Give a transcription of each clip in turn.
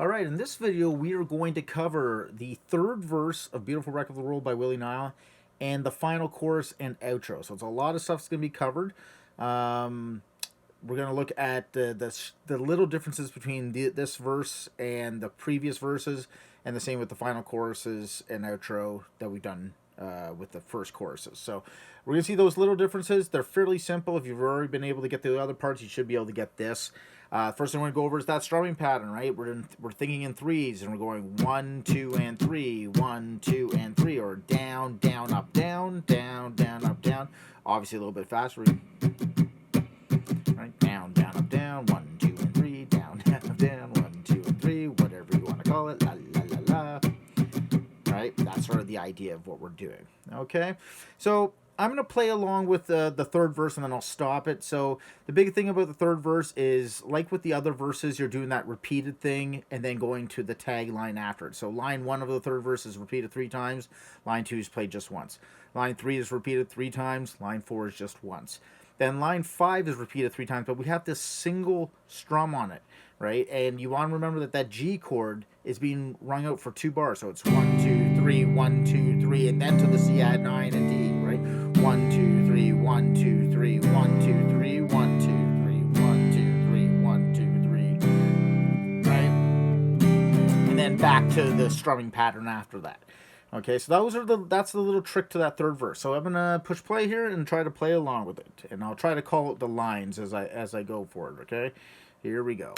All right, in this video, we are going to cover the third verse of Beautiful Wreck of the World by Willie Nile and the final chorus and outro. So it's a lot of stuff's going to be covered. We're going to look at the little differences between this verse and the previous verses, and the same with the final choruses and outro that we've done with the first choruses. So we're going to see those little differences. They're fairly simple. If you've already been able to get the other parts, you should be able to get this. First thing we're going to go over is that strumming pattern, right? We're thinking in threes, and we're going 1, 2, and 3, 1, 2, and 3, or down, down, up, down, down, down, up, down. Obviously a little bit faster. Right? Down, down, up, down, 1, 2, and 3, down, down, up, down, 1, 2, and 3, whatever you want to call it. La, la, la, la. Right? That's sort of the idea of what we're doing. Okay? So I'm going to play along with the third verse, and then I'll stop it. So the big thing about the third verse is, like with the other verses, you're doing that repeated thing and then going to the tagline after it. So line 1 of the third verse is repeated 3 times. Line 2 is played just once. Line 3 is repeated 3 times. Line 4 is just once. Then line 5 is repeated 3 times, but we have this single strum on it, right? And you want to remember that G chord is being rung out for 2 bars. So it's 1, 2, 3, 1, 2, 3, and then to the C add 9 and D, right? 1, 2, 3, 1, 2, 3, 1, 2, 3, 1, 2, 3, 1, 2, 3, 1, 2, 3, right? And then back to the strumming pattern after that. Okay, so that's the little trick to that third verse. So I'm gonna push play here and try to play along with it, and I'll try to call it the lines as I go for it. Okay, here we go.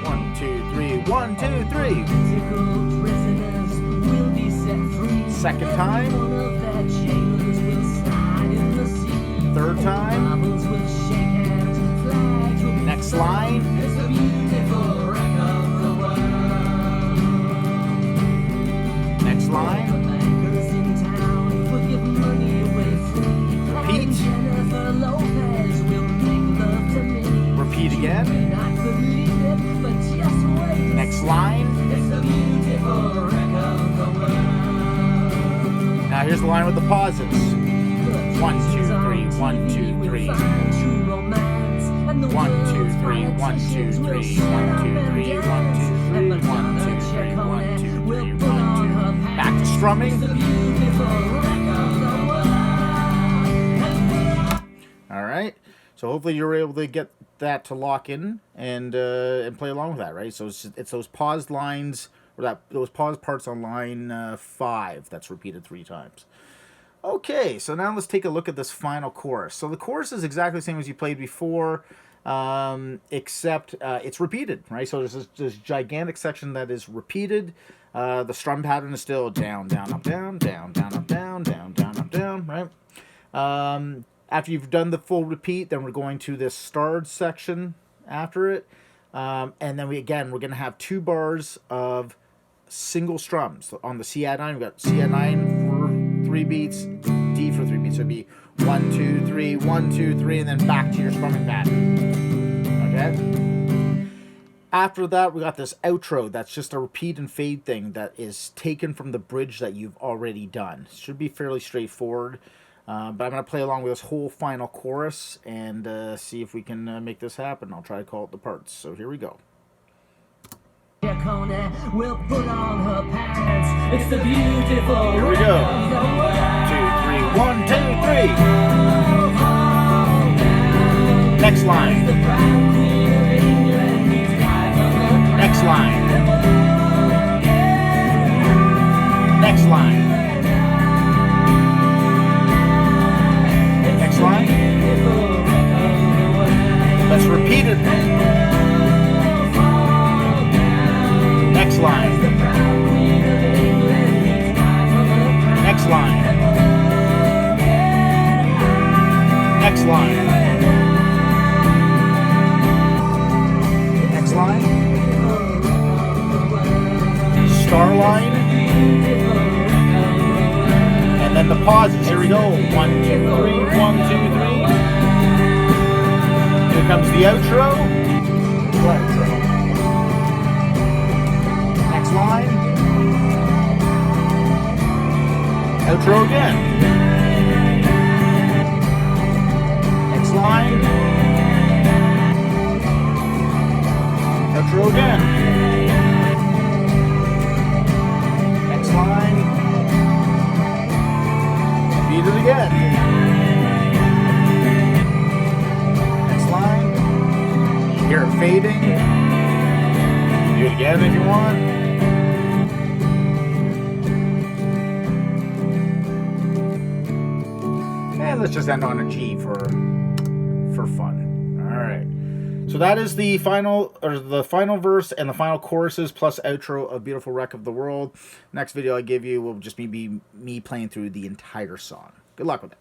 1, 2, 3, 1, 2, 3. Second time. Third time. Next line. Next line. Repeat. Repeat again. Next line. Now here's the line with the pauses. 1, 2, 3, 1, 2, 3. 1, 2, 3, 1, 2, 3, 1, 2, 3, 1, 2, 3, 1, 2, 3, 1, 2, 3, 1, 2. Back to strumming. All right. So hopefully you're able to get that to lock in and play along with that, right? So it's those paused lines, or those paused parts on line 5 that's repeated 3 times. Okay, so now let's take a look at this final chorus. So the chorus is exactly the same as you played before, except it's repeated, right? So there's this gigantic section that is repeated. The strum pattern is still down, down, up, down, down, down, up, down, down, down, up, down, right? After you've done the full repeat, then we're going to this starred section after it. And then we're going to have 2 bars of single strums. On the C add 9, we've got C add 9 for 3 beats, D for 3 beats. So it'd be 1, 2, 3, 1, 2, 3, and then back to your strumming pattern. Okay? After that, we got this outro that's just a repeat and fade thing that is taken from the bridge that you've already done. It should be fairly straightforward. But I'm going to play along with this whole final chorus and see if we can make this happen. I'll try to call it the parts. So here we go. We'll put on her pants. It's the beautiful. Here we go. 2, 3, 1, 2, 3. Next line. Next line. Next line. Next line. Let's repeat it. Next line. Next line. Next line. Next line. Star line. And then the pauses. Here we go. 1, 2, 3. 1, 2, 3. Here comes the outro. Next line. Outro again. fading. Do it again if you want. And let's just end on a G for fun. All right. So that is the final verse and the final choruses plus outro of Beautiful Wreck of the World. Next video I give you will just be me playing through the entire song. Good luck with it.